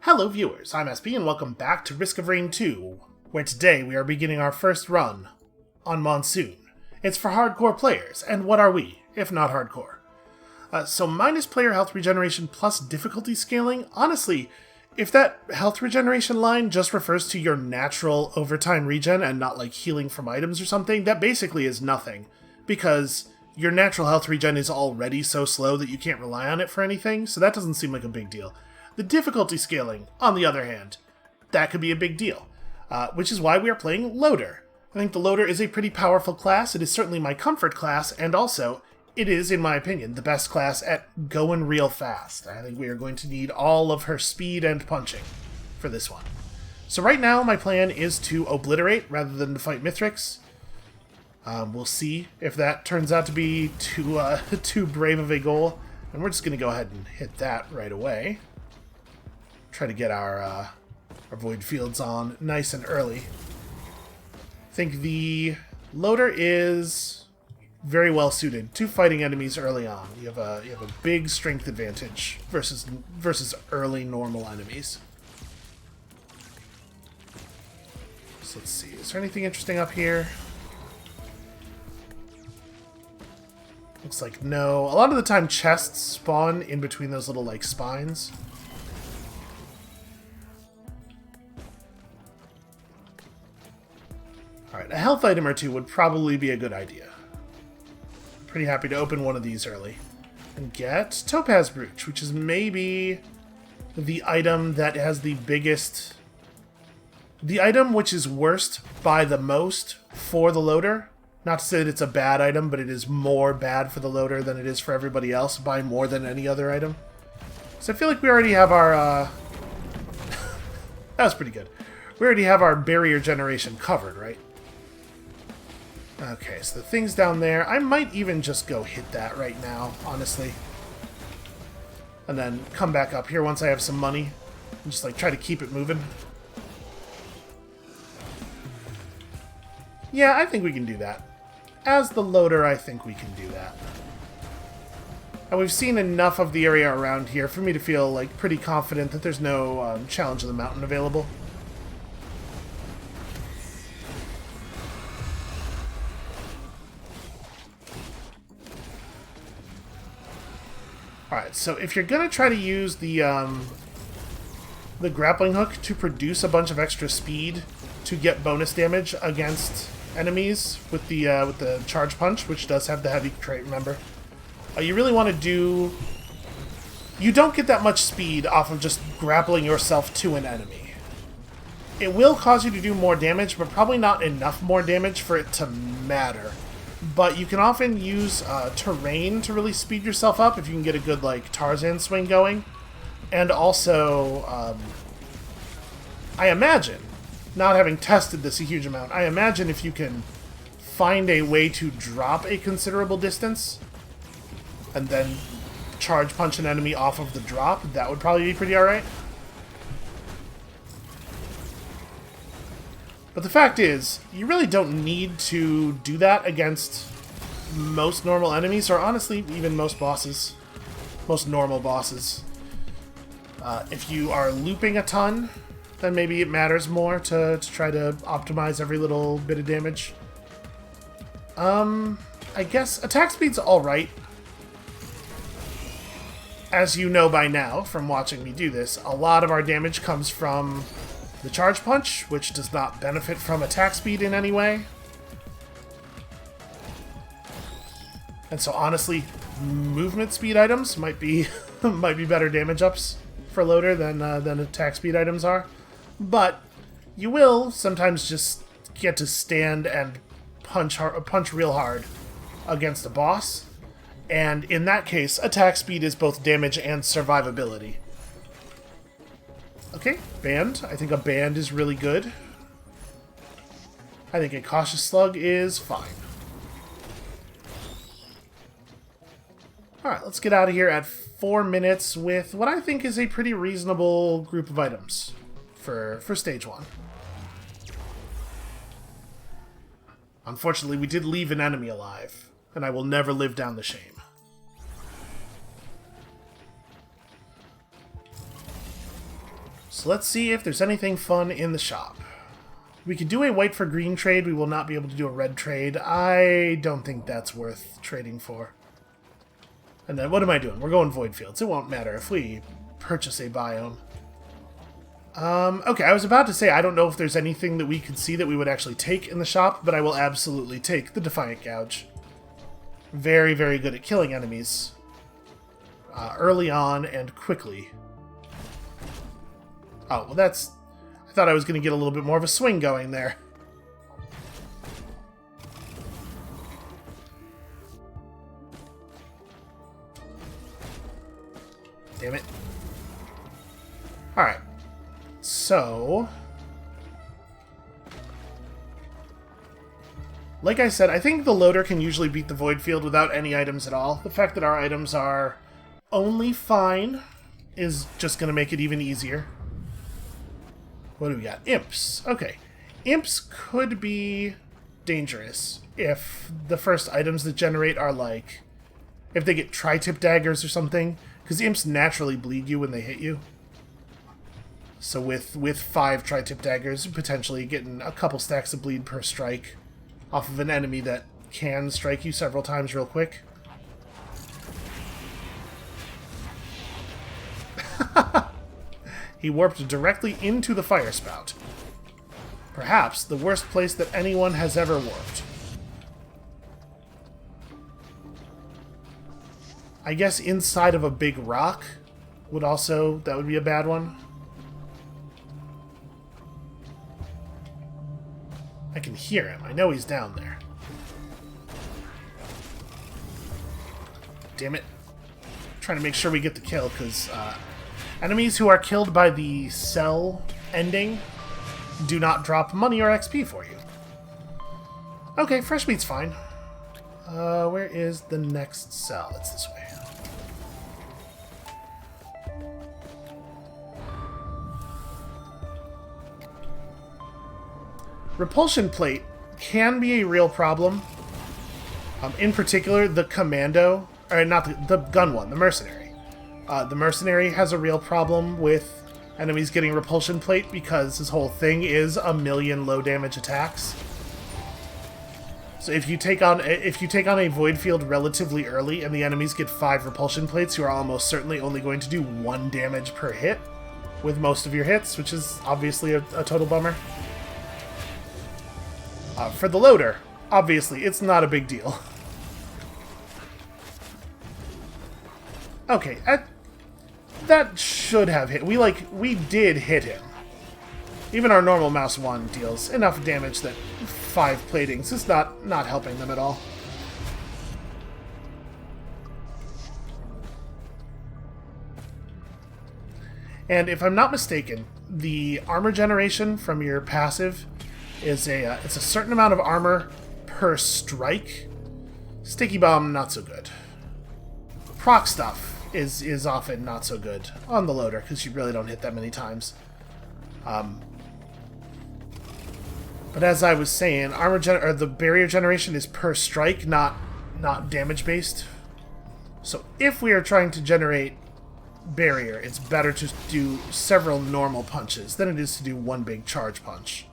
Hello viewers, I'm SP and welcome back to Risk of Rain 2, where today we are beginning our first run on Monsoon. It's for hardcore players, and what are we, if not hardcore? So minus player health regeneration plus difficulty scaling, honestly, if that health regeneration line just refers to your natural overtime regen and not like healing from items or something, that basically is nothing, because your natural health regen is already so slow that you can't rely on it for anything, so that doesn't seem like a big deal. The difficulty scaling, on the other hand, that could be a big deal, which is why we are playing Loader. I think the Loader is a pretty powerful class. It is certainly my comfort class, and also, it is, in my opinion, the best class at going real fast. I think we are going to need all of her speed and punching for this one. So right now, my plan is to obliterate rather than to fight Mithrix. We'll see if that turns out to be too brave of a goal, and we're just going to go ahead and hit that right away. Try to get our void fields on nice and early. I think the Loader is very well suited to fighting enemies early on. You have a big strength advantage versus early normal enemies. So let's see. Is there anything interesting up here? Looks like no. A lot of the time chests spawn in between those little like spines. Alright, a health item or two would probably be a good idea. Pretty happy to open one of these early. And get Topaz Brooch, which is maybe the item that has the biggest... The item which is worst by the most for the Loader. Not to say that it's a bad item, but it is more bad for the Loader than it is for everybody else by more than any other item. So I feel like we already have our... That was pretty good. We already have our barrier generation covered, right? Okay, so the thing's down there. I might even just go hit that right now, honestly. And then come back up here once I have some money. And just, like, try to keep it moving. Yeah, I think we can do that. As the Loader, I think we can do that. And we've seen enough of the area around here for me to feel, like, pretty confident that there's no Challenge of the Mountain available. Alright, so if you're going to try to use the grappling hook to produce a bunch of extra speed to get bonus damage against enemies with the charge punch, which does have the heavy trait, remember, you really want to do... You don't get that much speed off of just grappling yourself to an enemy. It will cause you to do more damage, but probably not enough more damage for it to matter. But you can often use terrain to really speed yourself up if you can get a good, like, Tarzan swing going. And also, I imagine, not having tested this a huge amount, I imagine if you can find a way to drop a considerable distance and then charge punch an enemy off of the drop, that would probably be pretty alright. But the fact is, you really don't need to do that against most normal enemies, or honestly, even most bosses. Most normal bosses. If you are looping a ton, then maybe it matters more to try to optimize every little bit of damage. I guess attack speed's alright. As you know by now, from watching me do this, a lot of our damage comes from the charge punch, which does not benefit from attack speed in any way. And so honestly, movement speed items might be might be better damage ups for Loader than attack speed items are. But you will sometimes just get to stand and punch real hard against a boss. And in that case, attack speed is both damage and survivability. Okay, band. I think a band is really good. I think a cautious slug is fine. Alright, let's get out of here at 4 minutes with what I think is a pretty reasonable group of items for stage 1. Unfortunately, we did leave an enemy alive, and I will never live down the shame. So let's see if there's anything fun in the shop. We could do a white for green trade. We will not be able to do a red trade. I don't think that's worth trading for. And then what am I doing? We're going void fields. It won't matter if we purchase a biome. Okay, I was about to say I don't know if there's anything that we could see that we would actually take in the shop, but I will absolutely take the Defiant Gouge. Very, very good at killing enemies. Early on and quickly. Oh, well that's... I thought I was going to get a little bit more of a swing going there. Damn it. Alright. So... like I said, I think the loader can usually beat the void field without any items at all. The fact that our items are only fine is just going to make it even easier. What do we got? Imps. Okay. Imps could be dangerous if the first items that generate are like... if they get tri-tip daggers or something. Because imps naturally bleed you when they hit you. So with 5 tri-tip daggers, potentially getting a couple stacks of bleed per strike off of an enemy that can strike you several times real quick. He warped directly into the fire spout. Perhaps the worst place that anyone has ever warped. I guess inside of a big rock would also... that would be a bad one. I can hear him. I know he's down there. Damn it. I'm trying to make sure we get the kill, because enemies who are killed by the cell ending do not drop money or XP for you. Okay, fresh meat's fine. Where is the next cell? It's this way. Repulsion plate can be a real problem. In particular, the commando, or not the gun one, the mercenary. The mercenary has a real problem with enemies getting repulsion plate because his whole thing is 1,000,000 low damage attacks. So if you take on a void field relatively early and the enemies get 5 repulsion plates, you are almost certainly only going to do 1 damage per hit with most of your hits, which is obviously a total bummer. For the loader, obviously, it's not a big deal. Okay, that should have hit. We did hit him. Even our normal mouse 1 deals enough damage that 5 platings is not helping them at all. And if I'm not mistaken, the armor generation from your passive is it's a certain amount of armor per strike. Sticky bomb, not so good. Proc stuff is often not so good on the loader because you really don't hit that many times. But as I was saying, the barrier generation is per strike, not damage based. So if we are trying to generate barrier, it's better to do several normal punches than it is to do one big charge punch.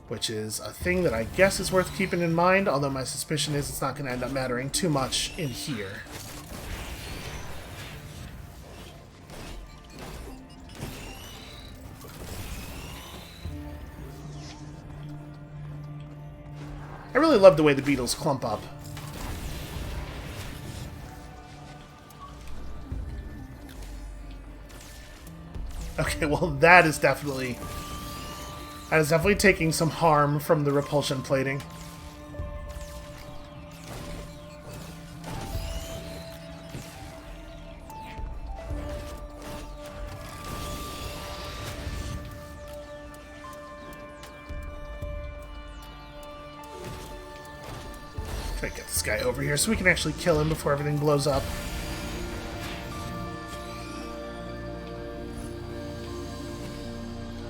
Which is a thing that I guess is worth keeping in mind, although my suspicion is it's not going to end up mattering too much in here. I really love the way the beetles clump up. Okay, well that is definitely taking some harm from the repulsion plating. Try to get this guy over here so we can actually kill him before everything blows up.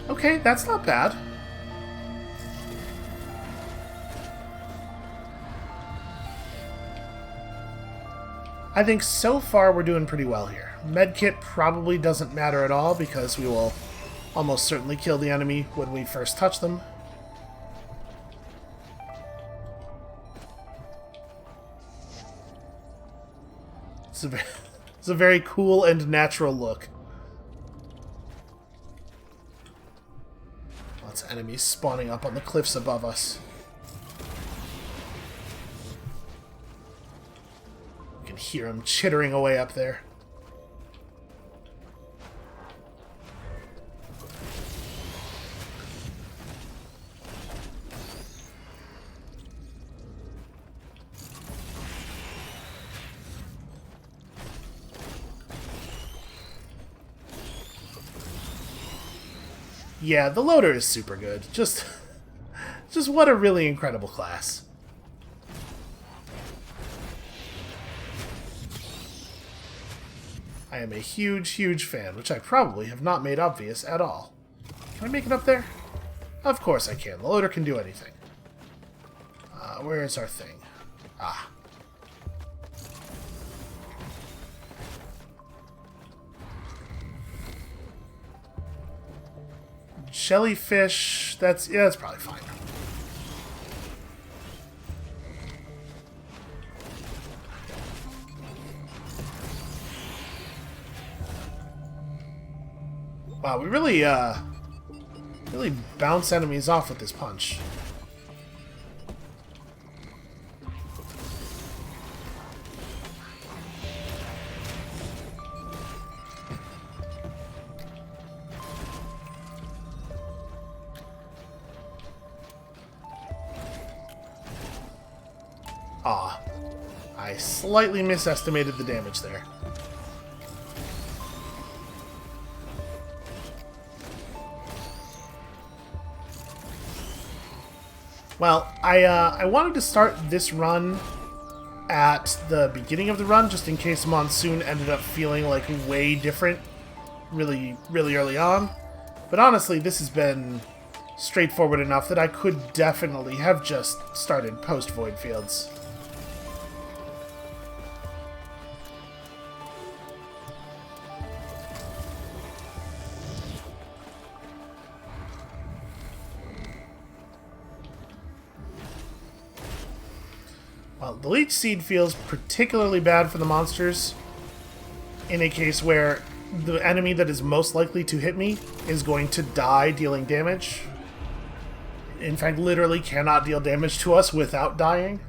Okay, that's not bad. I think so far we're doing pretty well here. Medkit probably doesn't matter at all because we will almost certainly kill the enemy when we first touch them. It's a very cool and natural look. Lots of enemies spawning up on the cliffs above us. You can hear them chittering away up there. Yeah, the loader is super good. Just what a really incredible class. I am a huge, huge fan, which I probably have not made obvious at all. Can I make it up there? Of course I can. The loader can do anything. Where is our thing? Ah. Jellyfish, that's probably fine. Wow, we really bounce enemies off with this punch. Ah, I slightly misestimated the damage there. Well, I wanted to start this run at the beginning of the run, just in case Monsoon ended up feeling like way different really early on. But honestly, this has been straightforward enough that I could definitely have just started post-Void Fields. Well, the Leech Seed feels particularly bad for the monsters in a case where the enemy that is most likely to hit me is going to die dealing damage. In fact, literally cannot deal damage to us without dying.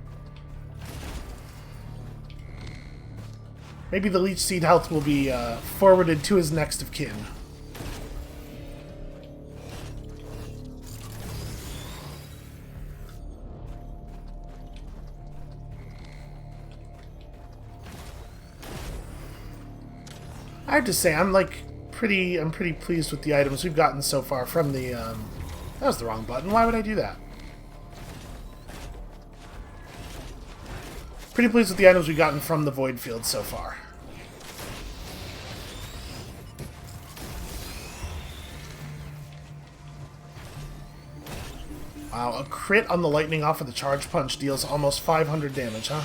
Maybe the Leech Seed health will be forwarded to his next of kin. I have to say, I'm pretty pleased with the items we've gotten so far from the, that was the wrong button. Why would I do that? Pretty pleased with the items we've gotten from the Void Field so far. Wow, a crit on the lightning off of the charge punch deals almost 500 damage, huh?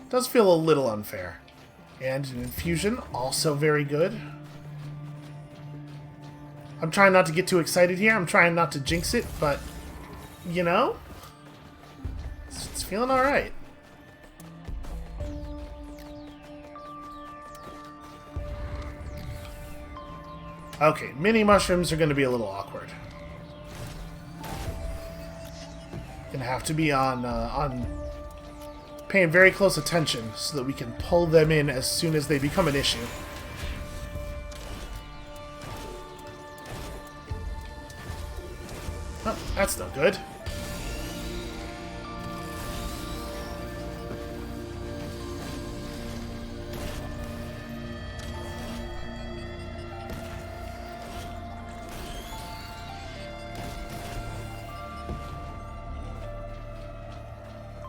Does feel a little unfair. And an infusion, also very good. I'm trying not to get too excited here. I'm trying not to jinx it, but, you know, it's feeling alright. Okay, mini mushrooms are going to be a little awkward. Gonna have to be on paying very close attention so that we can pull them in as soon as they become an issue. Oh, that's no good.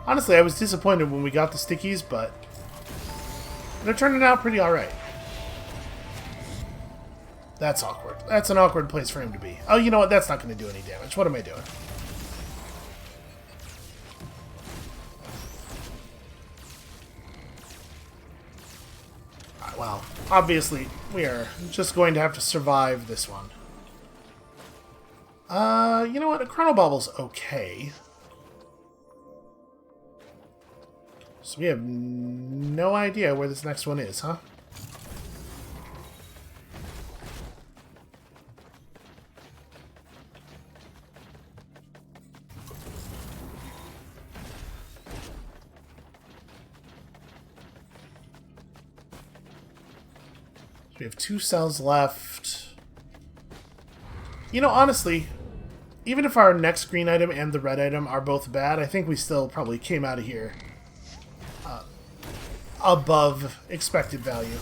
Honestly, I was disappointed when we got the stickies, but they're turning out pretty alright. That's awkward. That's an awkward place for him to be. Oh, you know what? That's not going to do any damage. What am I doing? obviously, we are just going to have to survive this one. You know what? A Chronobobble's okay. So we have no idea where this next one is, huh? We have 2 cells left. You know, honestly, even if our next green item and the red item are both bad, I think we still probably came out of here above expected value.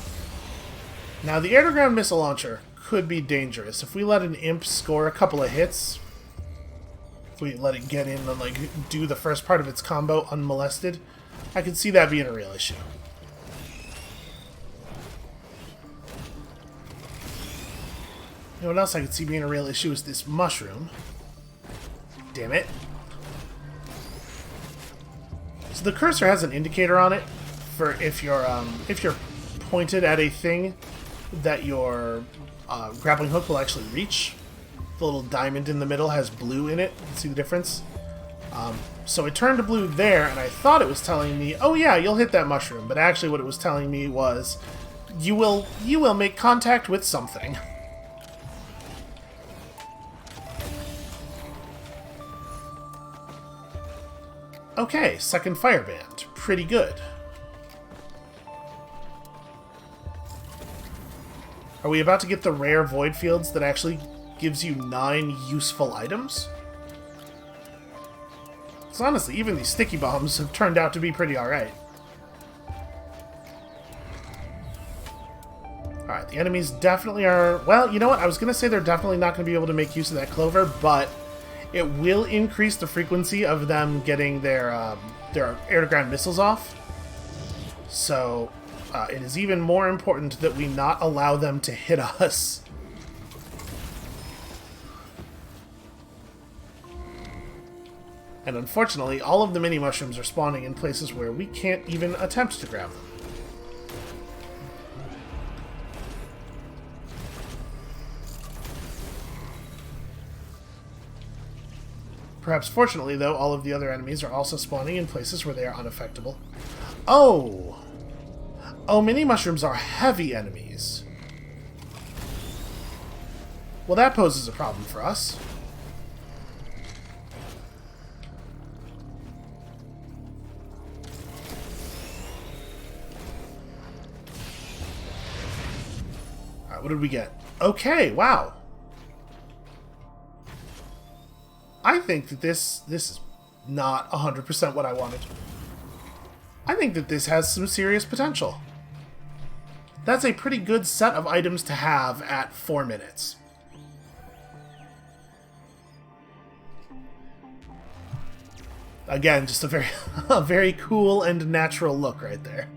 Now, the air-to-ground missile launcher could be dangerous. If we let an imp score a couple of hits, if we let it get in and like do the first part of its combo unmolested, I could see that being a real issue. You know what else I could see being a real issue is this mushroom. Damn it. So the cursor has an indicator on it for if you're pointed at a thing that your grappling hook will actually reach. The little diamond in the middle has blue in it. You can see the difference? So it turned to blue there, and I thought it was telling me, oh yeah, you'll hit that mushroom. But actually what it was telling me was, you will make contact with something. Okay, second fireband. Pretty good. Are we about to get the rare void fields that actually gives you 9 useful items? Because honestly, even these sticky bombs have turned out to be pretty alright. Alright, the enemies definitely are... Well, you know what? I was going to say they're definitely not going to be able to make use of that clover, but it will increase the frequency of them getting their air-to-ground missiles off. So, it is even more important that we not allow them to hit us. And unfortunately, all of the mini-mushrooms are spawning in places where we can't even attempt to grab them. Perhaps fortunately, though, all of the other enemies are also spawning in places where they are unaffectable. Oh! Oh, mini-mushrooms are heavy enemies. Well, that poses a problem for us. Alright, what did we get? Okay, wow! I think that this is not 100% what I wanted. I think that this has some serious potential. That's a pretty good set of items to have at 4 minutes. Again, just a very cool and natural look right there.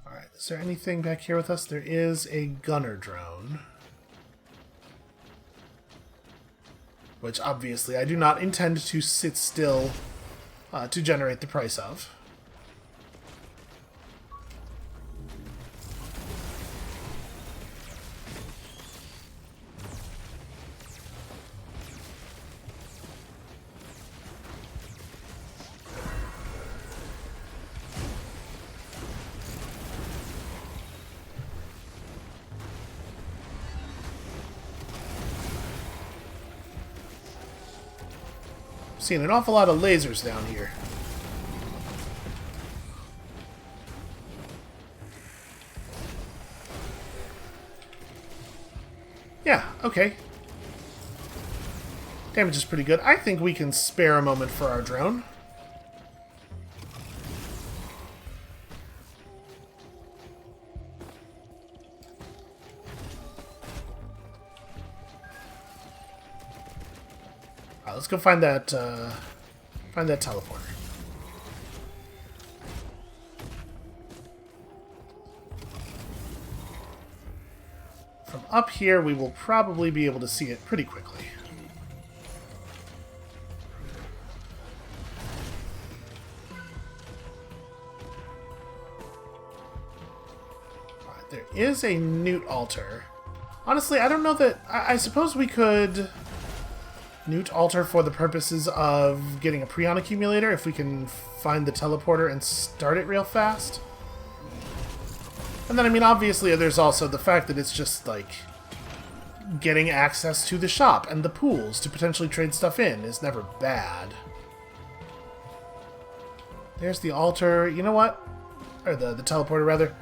Alright, is there anything back here with us? There is a gunner drone. Which, obviously, I do not intend to sit still to generate the price of. Seeing an awful lot of lasers down here. Yeah, okay. Damage is pretty good. I think we can spare a moment for our drone. Let's go find that teleporter. From up here, we will probably be able to see it pretty quickly. There is a newt altar. Honestly, I don't know that... I suppose we could newt altar for the purposes of getting a Prion accumulator if we can find the teleporter and start it real fast. And then, I mean, obviously there's also the fact that it's just, like, getting access to the shop and the pools to potentially trade stuff in is never bad. There's the altar. You know what? Or the teleporter, rather.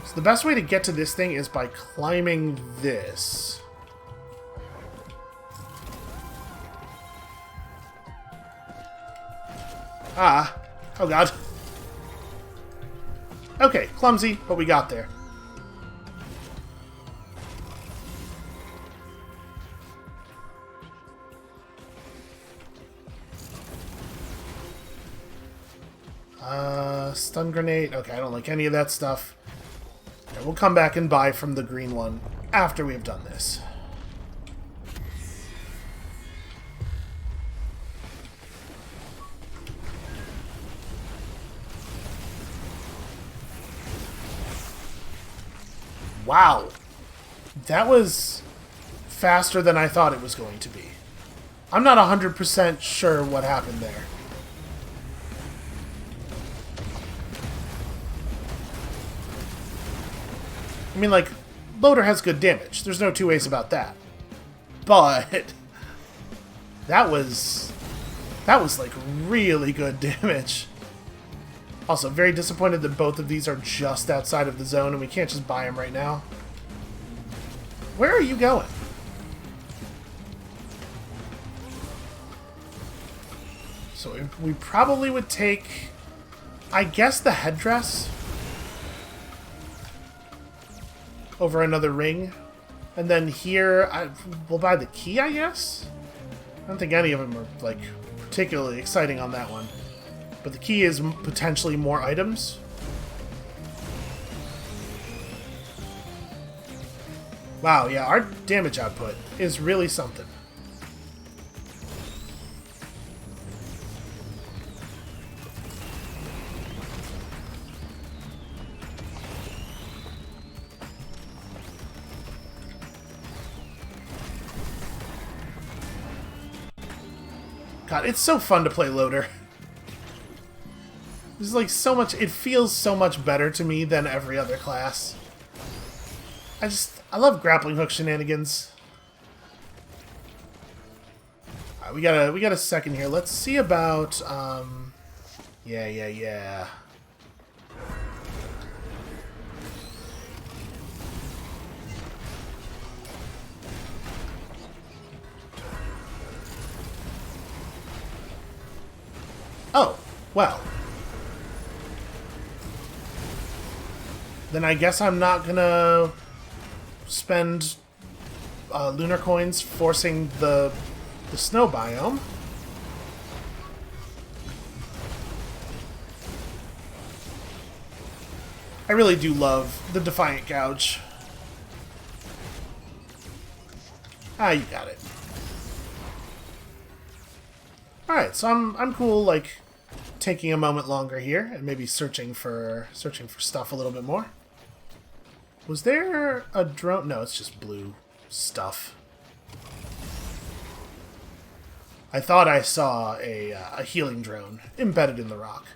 So the best way to get to this thing is by climbing this. Ah. Oh, God. Okay, clumsy, but we got there. Stun grenade. Okay, I don't like any of that stuff. Okay, we'll come back and buy from the green one after we've done this. Wow. That was faster than I thought it was going to be. I'm not 100% sure what happened there. I mean, like, Loader has good damage. There's no two ways about that. But that was like really good damage. Also, very disappointed that both of these are just outside of the zone and we can't just buy them right now. Where are you going? So we probably would take, I guess, the headdress over another ring. And then here, we'll buy the key, I guess? I don't think any of them are, like, particularly exciting on that one. But the key is potentially more items. Wow, yeah, our damage output is really something. God, it's so fun to play Loader. There's like so much, it feels so much better to me than every other class. I love grappling hook shenanigans. Alright, we got a second here. Let's see about, yeah. Oh, well. Then I guess I'm not gonna spend lunar coins forcing the snow biome. I really do love the Defiant Gouge. Ah, you got it. Alright, so I'm cool, like, taking a moment longer here and maybe searching for stuff a little bit more. Was there a drone? No, it's just blue stuff. I thought I saw a healing drone embedded in the rock.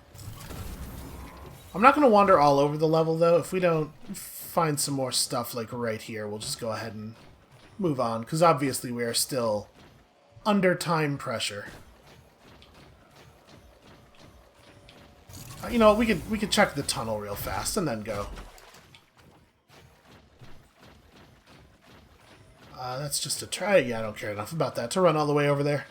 I'm not going to wander all over the level, though. If we don't find some more stuff, like, right here, we'll just go ahead and move on, because obviously we are still under time pressure. You know, we could check the tunnel real fast and then go. That's just a try. Yeah, I don't care enough about that to run all the way over there.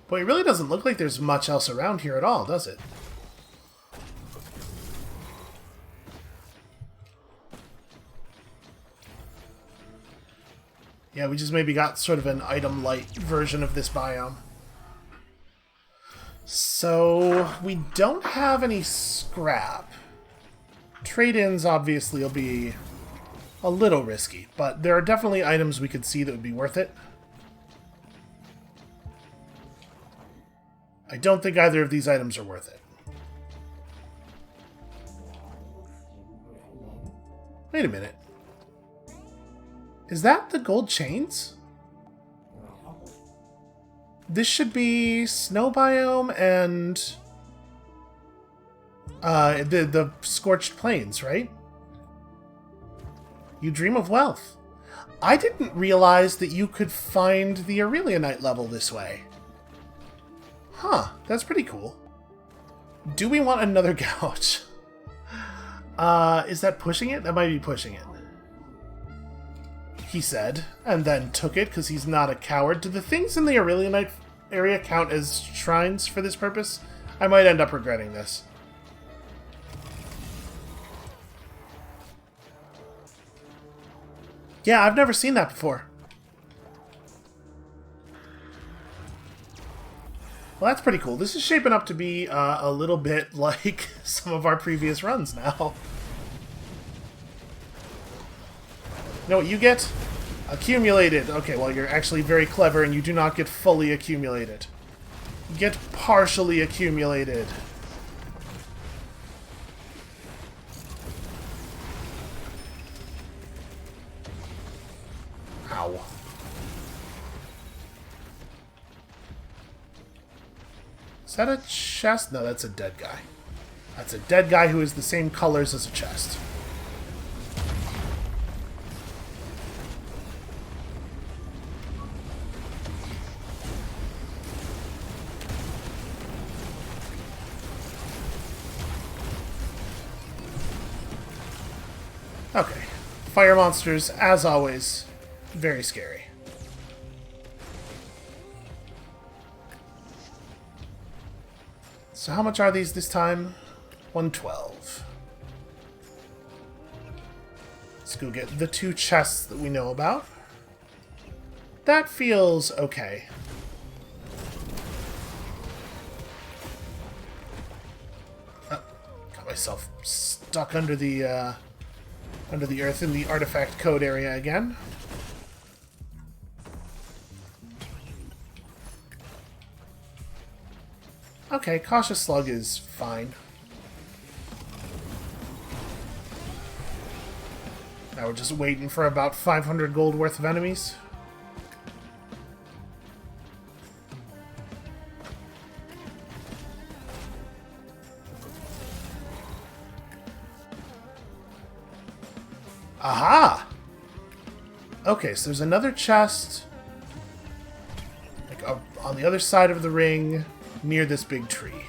Boy, it really doesn't look like there's much else around here at all, does it? Yeah, we just maybe got sort of an item-light version of this biome. So, we don't have any scrap. Trade-ins, obviously, will be a little risky, but there are definitely items we could see that would be worth it. I don't think either of these items are worth it. Wait a minute. Is that the gold chains? This should be snow biome and the scorched plains, right? You dream of wealth. I didn't realize that you could find the Aurelionite level this way. Huh, that's pretty cool. Do we want another gouge? Is that pushing it? That might be pushing it. He said, and then took it because he's not a coward. Do the things in the Aurelionite area count as shrines for this purpose? I might end up regretting this. Yeah, I've never seen that before. Well, that's pretty cool. This is shaping up to be a little bit like some of our previous runs now. You know what you get? Accumulated. Okay, well, you're actually very clever and you do not get fully accumulated. You get partially accumulated. Ow. Is that a chest? No, that's a dead guy. That's a dead guy who is the same colors as a chest. Okay. Fire monsters, as always, very scary. So how much are these this time? 112. Let's go get the 2 chests that we know about. That feels okay. Oh, got myself stuck under the earth in the artifact code area again. Okay, Cautious Slug is fine. Now we're just waiting for about 500 gold worth of enemies. Aha! Okay, so there's another chest like on the other side of the ring near this big tree.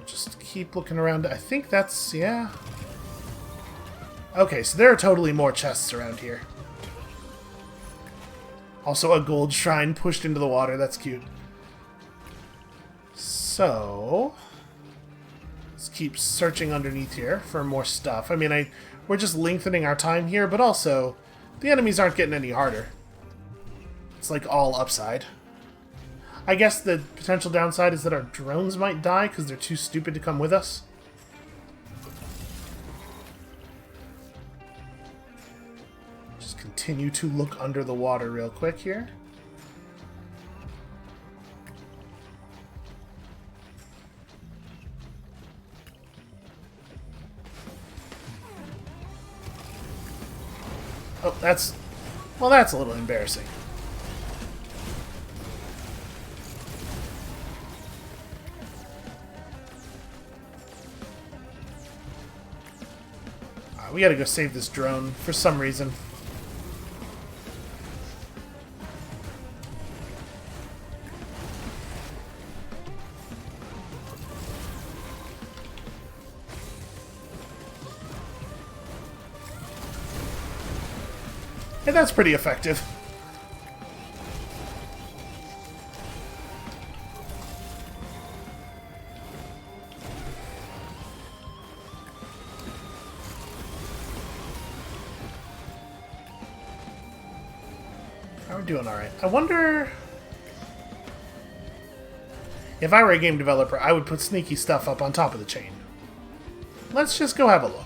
Just keep looking around. I think that's... yeah. Okay, so there are totally more chests around here. Also a gold shrine pushed into the water. That's cute. So... let's keep searching underneath here for more stuff. I mean, we're just lengthening our time here, but also the enemies aren't getting any harder. It's like all upside. I guess the potential downside is that our drones might die because they're too stupid to come with us. Just continue to look under the water real quick here. Oh, that's... well, that's a little embarrassing. We gotta go save this drone for some reason. Hey, that's pretty effective. We're doing alright. I wonder... if I were a game developer, I would put sneaky stuff up on top of the chain. Let's just go have a look.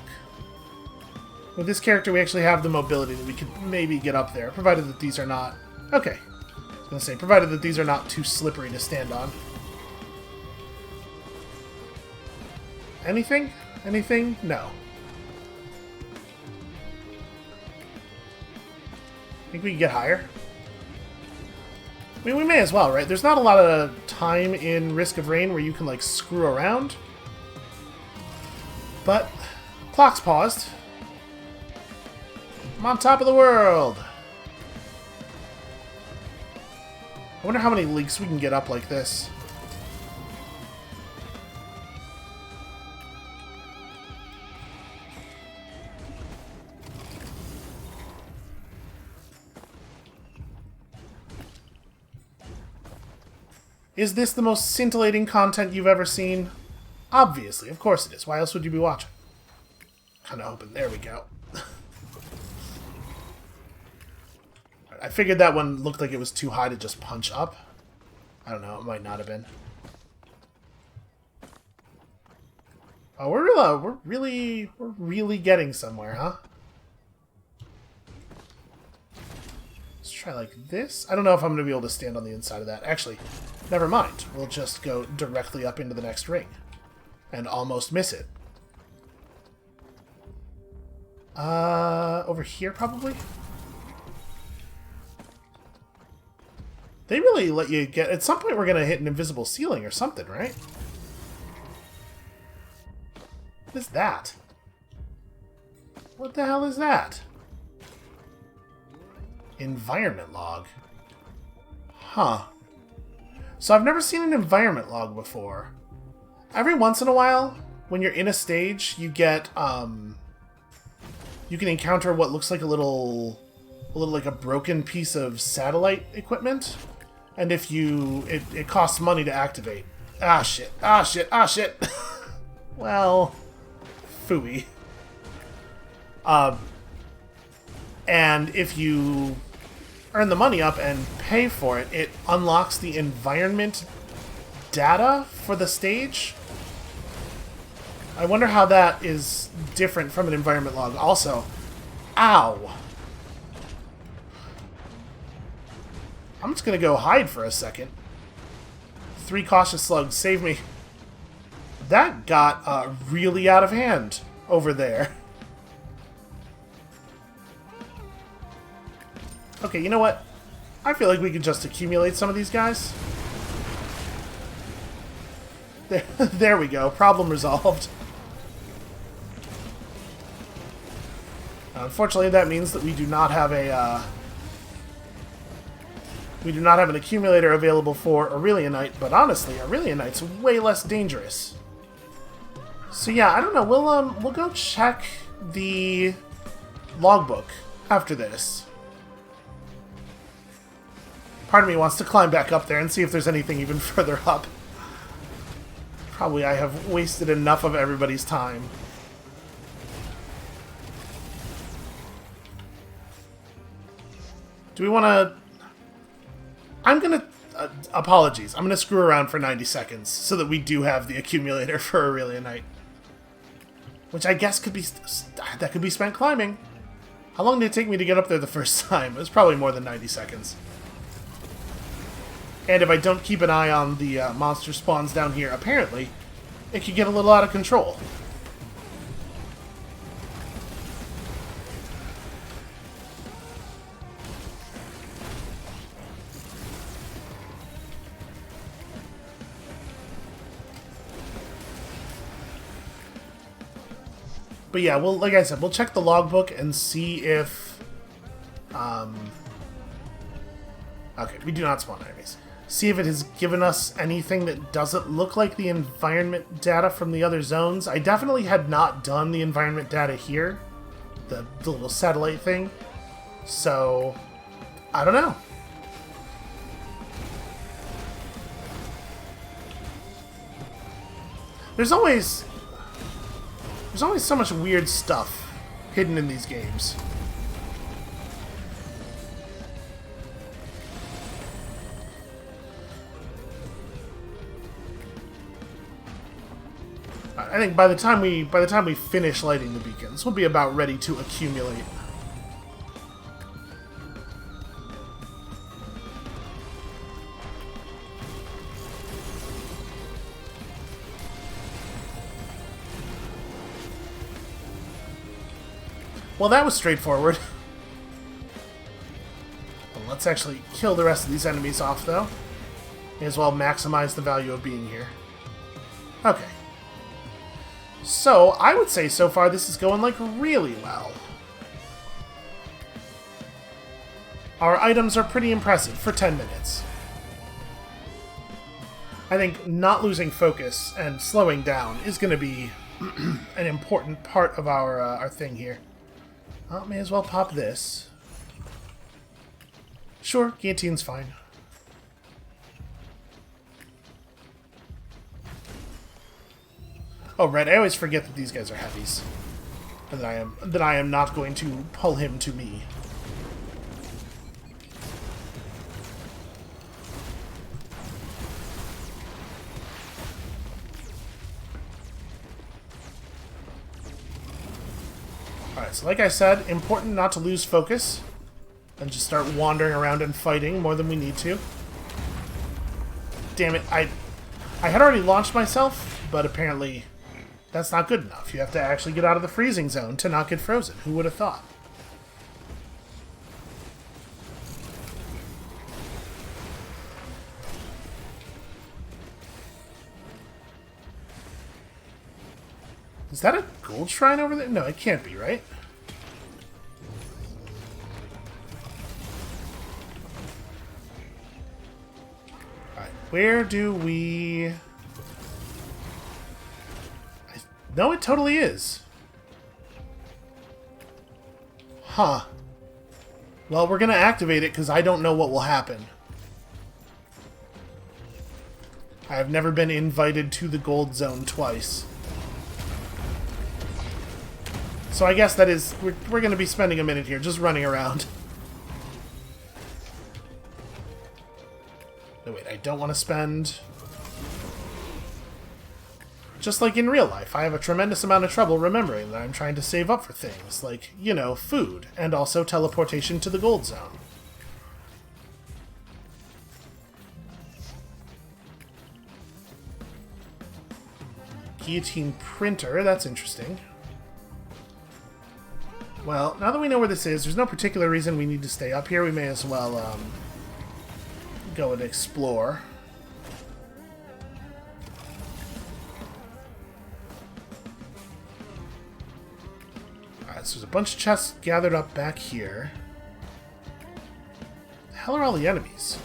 With this character, we actually have the mobility that we could maybe get up there, provided that these are not... Okay. I was going to say, provided that these are not too slippery to stand on. Anything? Anything? No. Think we can get higher? I mean, we may as well, right? There's not a lot of time in Risk of Rain where you can, like, screw around. But, clock's paused. I'm on top of the world! I wonder how many leaks we can get up like this. Is this the most scintillating content you've ever seen? Obviously, of course it is. Why else would you be watching? Kinda hoping. There we go. I figured that one looked like it was too high to just punch up. I don't know, it might not have been. Oh, we're really getting somewhere, huh? Let's try like this. I don't know if I'm going to be able to stand on the inside of that. Actually, never mind. We'll just go directly up into the next ring. And almost miss it. Over here, probably? They really let you get... At some point, we're going to hit an invisible ceiling or something, right? What is that? What the hell is that? Environment log. Huh. So I've never seen an environment log before. Every once in a while, when you're in a stage, you get, you can encounter what looks like a little like a broken piece of satellite equipment. And if you... It costs money to activate. Ah, shit. Ah, shit. Ah, shit. Well... Phooey. And if you earn the money up and pay for it, it unlocks the environment data for the stage. I wonder how that is different from an environment log. Also, ow! I'm just gonna go hide for a second. 3 cautious slugs, save me. That got really out of hand over there. Okay, you know what? I feel like we could just accumulate some of these guys. There we go. Problem resolved. Unfortunately, that means that we do not have a... we do not have an accumulator available for Aurelionite, but honestly, Aurelionite's way less dangerous. So yeah, I don't know. We'll go check the logbook after this. Part of me wants to climb back up there and see if there's anything even further up. Probably I have wasted enough of everybody's time. Do we want to... I'm going to... apologies. I'm going to screw around for 90 seconds so that we do have the accumulator for Aurelionite. Which I guess could be... that could be spent climbing. How long did it take me to get up there the first time? It was probably more than 90 seconds. And if I don't keep an eye on the monster spawns down here, apparently, it could get a little out of control. But yeah, well, like I said, we'll check the logbook and see if... Okay, we do not spawn enemies. See if it has given us anything that doesn't look like the environment data from the other zones. I definitely had not done the environment data here. The little satellite thing. So, I don't know. There's always so much weird stuff hidden in these games. I think by the time we finish lighting the beacons, we'll be about ready to accumulate. Well, that was straightforward. Well, let's actually kill the rest of these enemies off, though. May as well maximize the value of being here. Okay. So, I would say so far this is going, like, really well. Our items are pretty impressive for 10 minutes. I think not losing focus and slowing down is going to be an important part of our thing here. Well, may as well pop this. Sure, guillotine's fine. Oh, right, I always forget that these guys are heavies. And that I am not going to pull him to me. Alright, so like I said, important not to lose focus. And just start wandering around and fighting more than we need to. Damn it, I had already launched myself, but apparently that's not good enough. You have to actually get out of the freezing zone to not get frozen. Who would have thought? Is that a gold shrine over there? No, it can't be, right? Alright, where do we... No, it totally is. Huh. Well, we're gonna activate it because I don't know what will happen. I have never been invited to the gold zone twice. So I guess that is... We're gonna be spending a minute here just running around. No, wait, I don't want to spend... Just like in real life, I have a tremendous amount of trouble remembering that I'm trying to save up for things, like, you know, food, and also teleportation to the gold zone. Guillotine printer, that's interesting. Well, now that we know where this is, there's no particular reason we need to stay up here. We may as well go and explore. So there's a bunch of chests gathered up back here. The hell are all the enemies?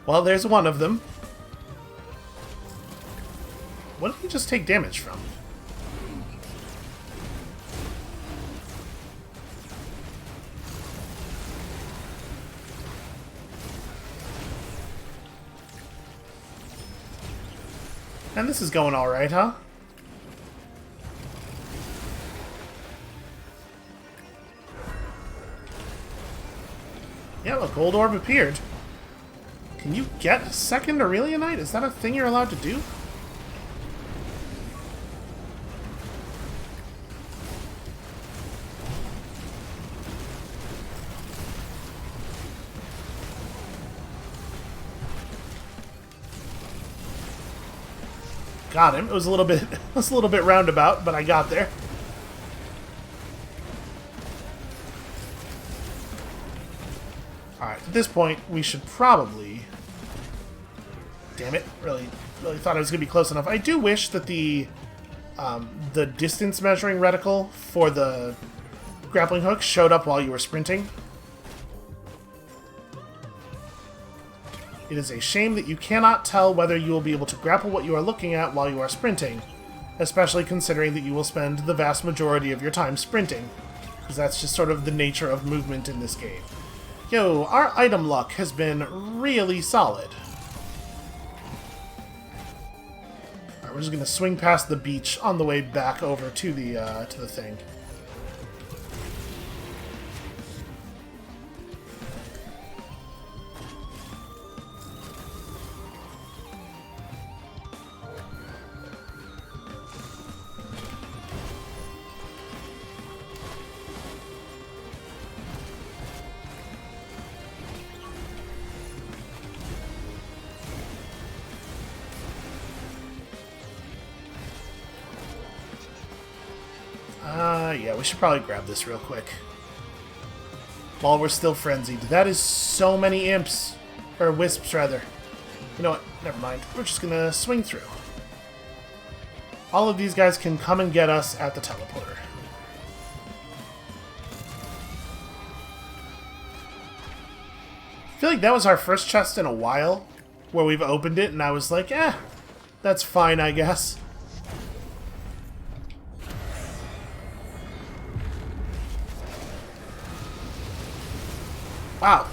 Well, there's one of them. What did he just take damage from? And this is going alright, huh? Yeah, a gold orb appeared. Can you get second Aurelionite? Is that a thing you're allowed to do? Got him. It was a little bit roundabout, but I got there. Alright, at this point, we should probably... Damn it. Really thought I was going to be close enough. I do wish that the distance measuring reticle for the grappling hook showed up while you were sprinting. It is a shame that you cannot tell whether you will be able to grapple what you are looking at while you are sprinting, especially considering that you will spend the vast majority of your time sprinting, because that's just sort of the nature of movement in this game. Yo, our item luck has been really solid. Alright, we're just going to swing past the beach on the way back over to the thing. Yeah, we should probably grab this real quick. While we're still frenzied. That is so many imps. Or wisps, rather. You know what? Never mind. We're just gonna swing through. All of these guys can come and get us at the teleporter. I feel like that was our first chest in a while where we've opened it and I was like, that's fine, I guess. Wow.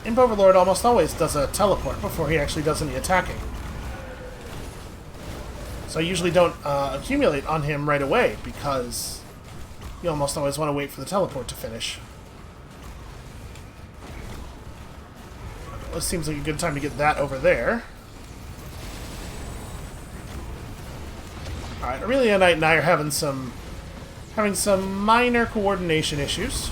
Imp Overlord almost always does a teleport before he actually does any attacking. So I usually don't accumulate on him right away because you almost always want to wait for the teleport to finish. This seems like a good time to get that over there. Alright, Aurelia Knight and I are having some minor coordination issues.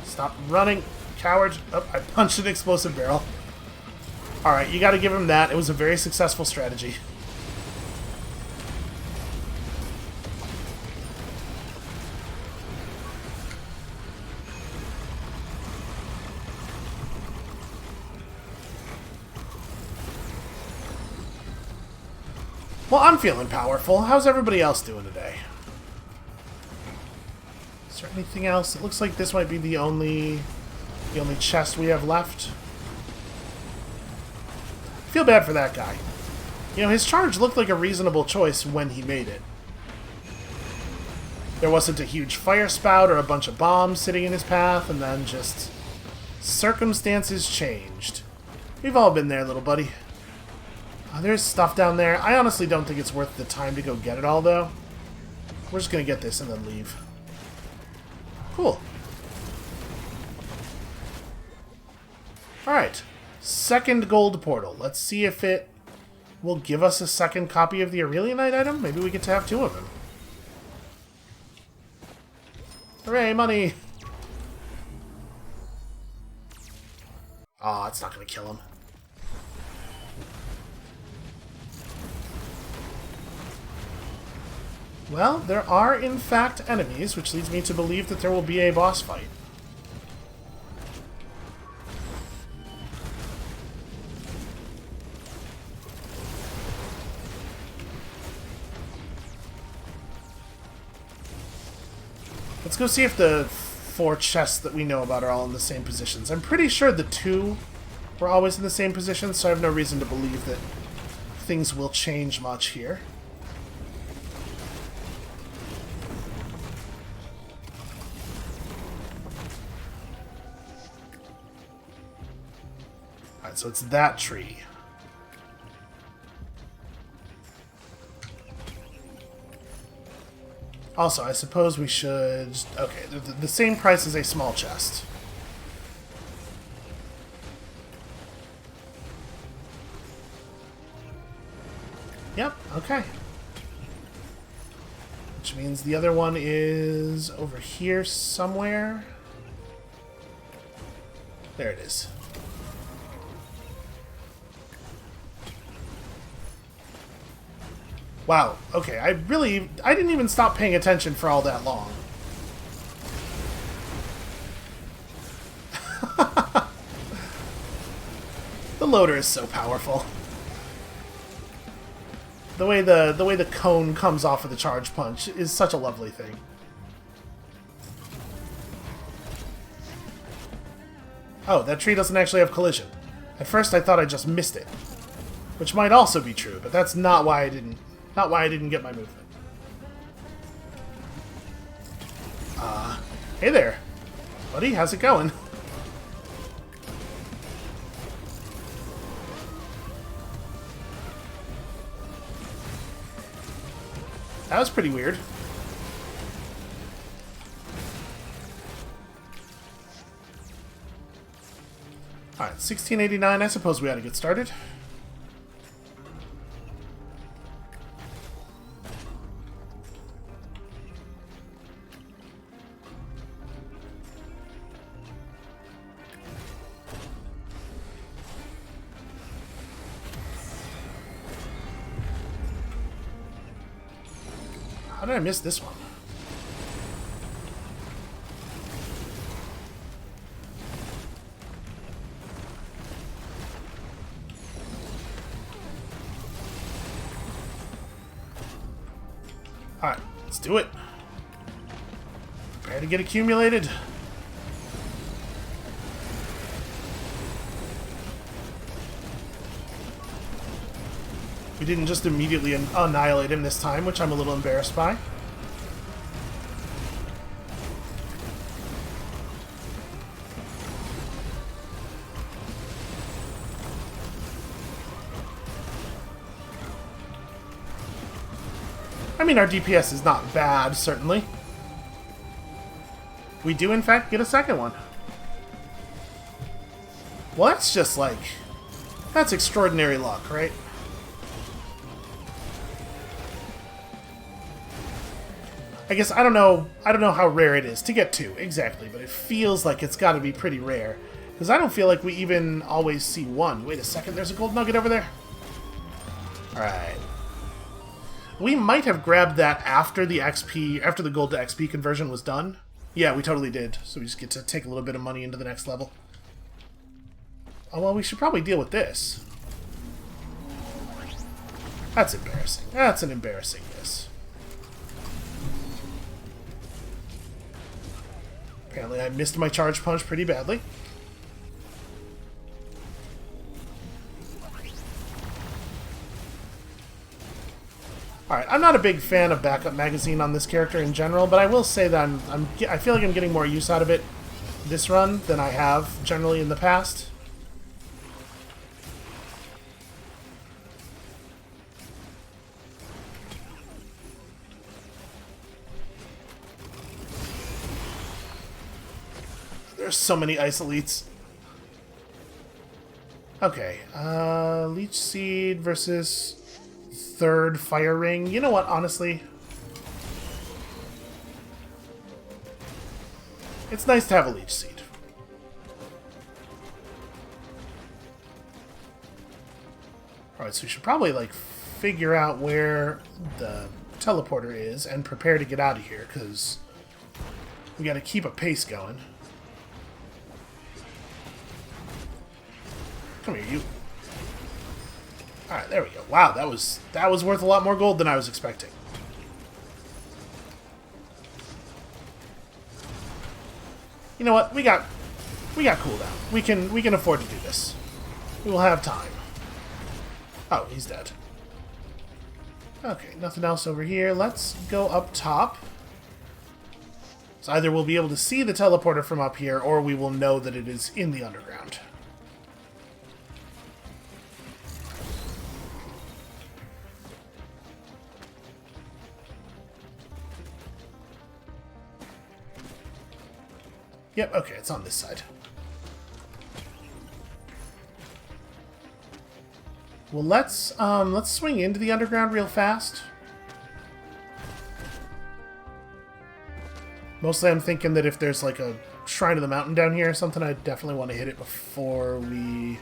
Stop running, coward. Oh, I punched an explosive barrel. Alright, you gotta give him that. It was a very successful strategy. Well, I'm feeling powerful. How's everybody else doing today? Is there anything else? It looks like this might be the only chest we have left. Feel bad for that guy. You know, his charge looked like a reasonable choice when he made it. There wasn't a huge fire spout or a bunch of bombs sitting in his path, and then just circumstances changed. We've all been there, little buddy. There's stuff down there. I honestly don't think it's worth the time to go get it all, though. We're just gonna get this and then leave. Cool. Alright. Second gold portal. Let's see if it will give us a second copy of the Aurelia Knight item. Maybe we get to have two of them. Hooray, money! Aw, it's not gonna kill him. Well, there are in fact enemies, which leads me to believe that there will be a boss fight. Let's go see if the 4 chests that we know about are all in the same positions. I'm pretty sure the 2 were always in the same position, so I have no reason to believe that things will change much here. Alright, so it's that tree. Also, I suppose we should... Okay, the same price as a small chest. Yep, okay. Which means the other one is over here somewhere. There it is. Wow, okay, I didn't even stop paying attention for all that long. The loader is so powerful. The way the cone comes off of the charge punch is such a lovely thing. Oh, that tree doesn't actually have collision. At first I thought I just missed it. Which might also be true, but that's not why I didn't get my movement. Hey there. Buddy, how's it going? That was pretty weird. Alright, 1689, I suppose we ought to get started. How did I miss this one? Alright, let's do it. Prepare to get accumulated. We didn't just immediately annihilate him this time, which I'm a little embarrassed by. I mean, our DPS is not bad, certainly. We do, in fact, get a second one. Well, that's just like... that's extraordinary luck, right? I guess I don't know how rare it is to get two, exactly, but it feels like it's got to be pretty rare. Because I don't feel like we even always see one. Wait a second, there's a gold nugget over there. Alright. We might have grabbed that after the XP, after the gold to XP conversion was done. Yeah, we totally did. So we just get to take a little bit of money into the next level. Oh, well, we should probably deal with this. That's embarrassing. That's an embarrassing miss. Apparently I missed my charge punch pretty badly. Alright, I'm not a big fan of backup magazine on this character in general, but I will say that I feel like I'm getting more use out of it this run than I have generally in the past. There's so many ice elites. Okay, Leech Seed versus third Fire Ring. You know what, honestly? It's nice to have a Leech Seed. Alright, so we should probably, like, figure out where the teleporter is and prepare to get out of here, because we gotta keep a pace going. Come here, you. Alright, there we go. Wow, that was worth a lot more gold than I was expecting. You know what? We got cooldown. We can afford to do this. We will have time. Oh, he's dead. Okay, nothing else over here. Let's go up top. So either we'll be able to see the teleporter from up here, or we will know that it is in the underground. Yep, okay, it's on this side. Well, let's swing into the underground real fast. Mostly I'm thinking that if there's like a Shrine of the Mountain down here or something, I definitely want to hit it before we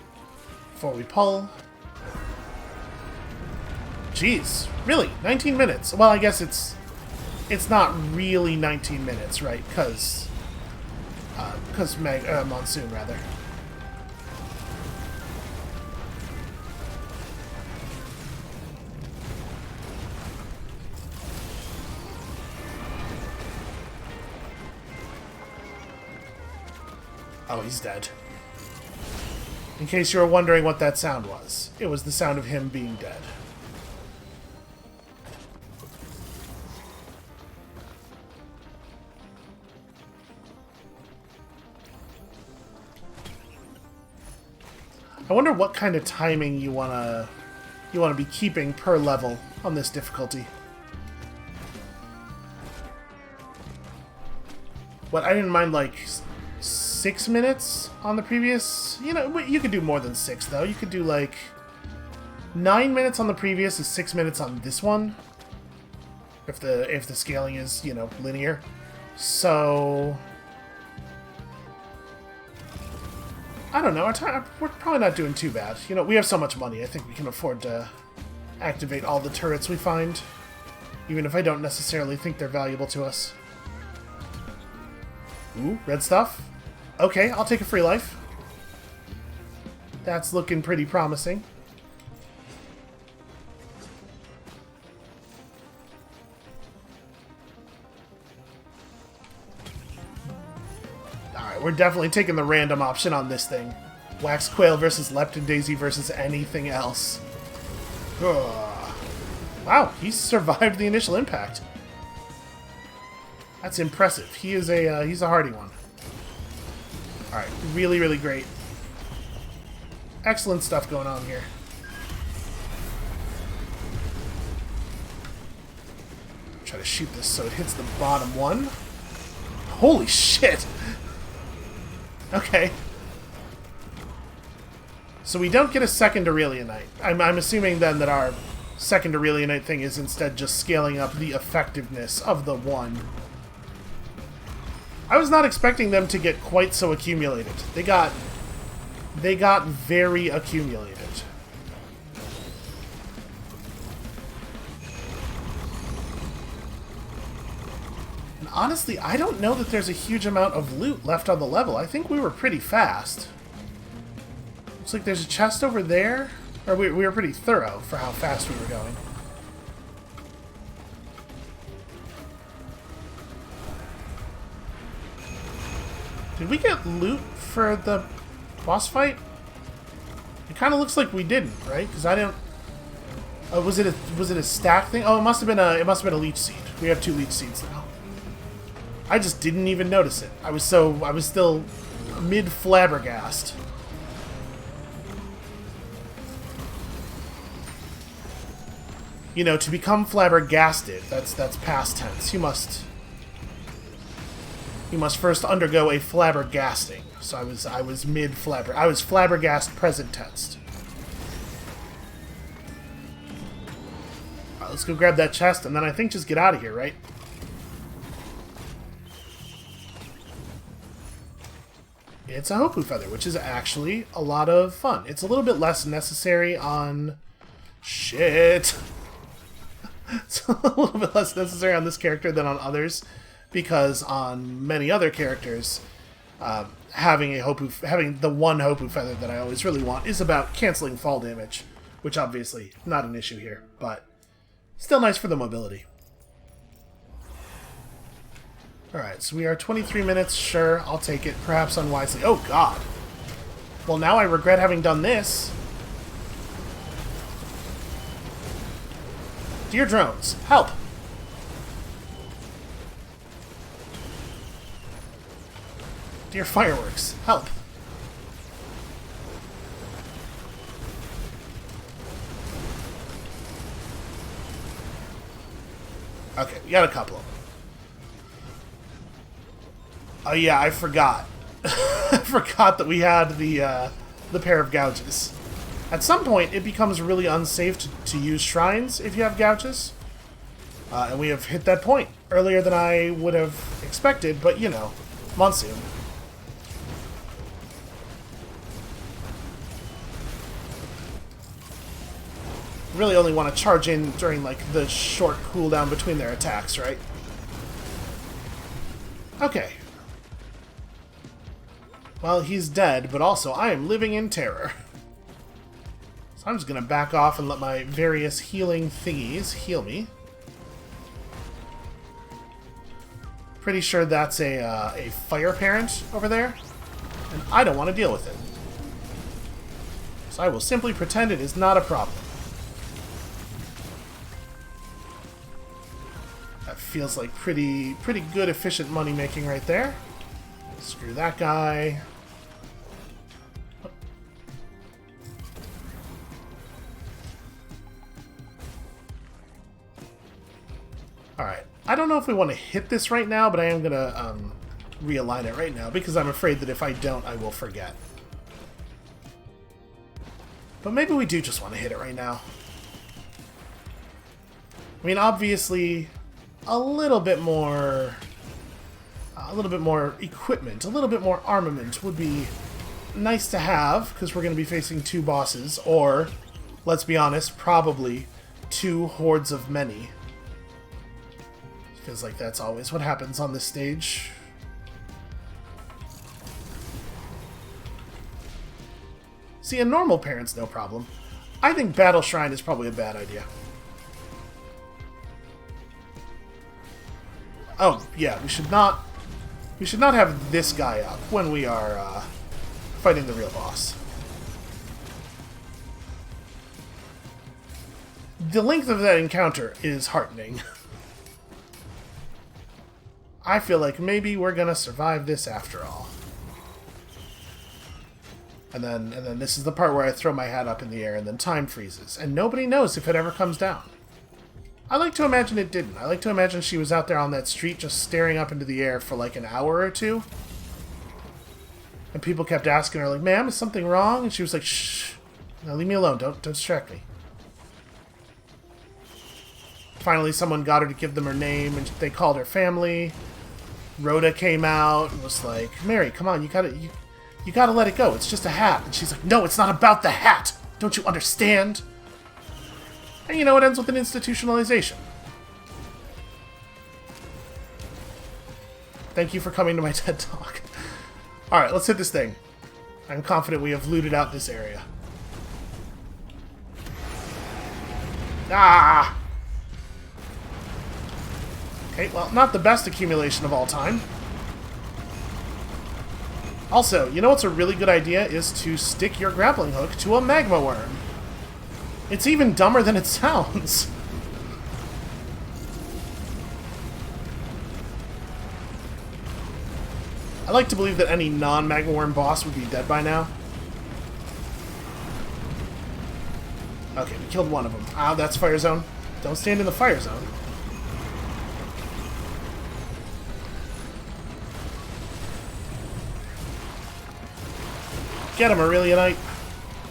pull. Jeez, really? 19 minutes? Well, I guess it's not really 19 minutes, right? Because Monsoon, rather. Oh, he's dead. In case you were wondering what that sound was, it was the sound of him being dead. I wonder what kind of timing you wanna be keeping per level on this difficulty. What, I didn't mind like 6 minutes on the previous. You know, you could do more than 6 though. You could do like 9 minutes on the previous is 6 minutes on this one. If the scaling is, you know, linear. So I don't know. We're probably not doing too bad. You know, we have so much money. I think we can afford to activate all the turrets we find. even if I don't necessarily think they're valuable to us. Ooh, red stuff. Okay, I'll take a free life. That's looking pretty promising. Alright, we're definitely taking the random option on this thing. Wax Quail versus Lepton Daisy versus anything else. Ugh. Wow, he survived the initial impact. That's impressive. He's a hardy one. Alright, really, really great. Excellent stuff going on here. Try to shoot this so it hits the bottom one. Holy shit! Okay. So we don't get a second Aurelianite. I'm assuming then that our second Aurelianite thing is instead just scaling up the effectiveness of the one. I was not expecting them to get quite so accumulated. They got very accumulated. And honestly, I don't know that there's a huge amount of loot left on the level. I think we were pretty fast. Looks like there's a chest over there. Or we were pretty thorough for how fast we were going. Did we get loot for the boss fight? It kind of looks like we didn't, right? Because I didn't. Was it a stack thing? Oh, it must have been a leech seed. We have 2 leech seeds now. I just didn't even notice it. I was still mid flabbergast. You know, to become flabbergasted, that's past tense. You must first undergo a flabbergasting. So I was mid flabber. I was flabbergast present tense. Alright, let's go grab that chest and then I think just get out of here, right? It's a Hoopoe feather, which is actually a lot of fun. It's a little bit less necessary on... Shit! It's a little bit less necessary on this character than on others, because on many other characters, having the one Hoopoe feather that I always really want is about canceling fall damage, which obviously not an issue here, but still nice for the mobility. Alright, so we are 23 minutes, sure, I'll take it, perhaps unwisely. Oh god! Well, now I regret having done this. Dear drones, help! Dear fireworks, help! Okay, we got a couple of them. Oh yeah, I forgot. I forgot that we had the pair of gouges. At some point, it becomes really unsafe to use shrines if you have gouges. And we have hit that point earlier than I would have expected, but you know, monsoon. Really only want to charge in during like the short cooldown between their attacks, right? Okay. Well, he's dead, but also I am living in terror. So I'm just going to back off and let my various healing thingies heal me. Pretty sure that's a fire parent over there, and I don't want to deal with it. So I will simply pretend it is not a problem. That feels like pretty good, efficient money making right there. Screw that guy. Alright, I don't know if we want to hit this right now, but I am going to realign it right now, because I'm afraid that if I don't, I will forget. But maybe we do just want to hit it right now. I mean, obviously, a little bit more equipment, a little bit more armament would be nice to have, because we're going to be facing 2 bosses, or, let's be honest, probably 2 hordes of many. Feels like that's always what happens on this stage. See, a normal parent's no problem. I think Battle Shrine is probably a bad idea. Oh, yeah, we should not have this guy up when we are fighting the real boss. The length of that encounter is heartening. I feel like maybe we're gonna survive this after all. And then this is the part where I throw my hat up in the air and then time freezes, and nobody knows if it ever comes down. I like to imagine it didn't. I like to imagine she was out there on that street just staring up into the air for like an hour or two. And people kept asking her, like, ma'am, is something wrong? And she was like, shh, now leave me alone, don't distract me. Finally, someone got her to give them her name, and they called her family. Rhoda came out and was like, Mary, come on, you gotta let it go. It's just a hat. And she's like, no, it's not about the hat. Don't you understand? And you know, it ends with an institutionalization. Thank you for coming to my TED Talk. Alright, let's hit this thing. I'm confident we have looted out this area. Ah! Okay, well, not the best accumulation of all time. Also, you know what's a really good idea is to stick your grappling hook to a magma worm. It's even dumber than it sounds. I like to believe that any non-magma worm boss would be dead by now. Okay, we killed one of them. Ah, that's fire zone. Don't stand in the fire zone. Get him, Aurelionite.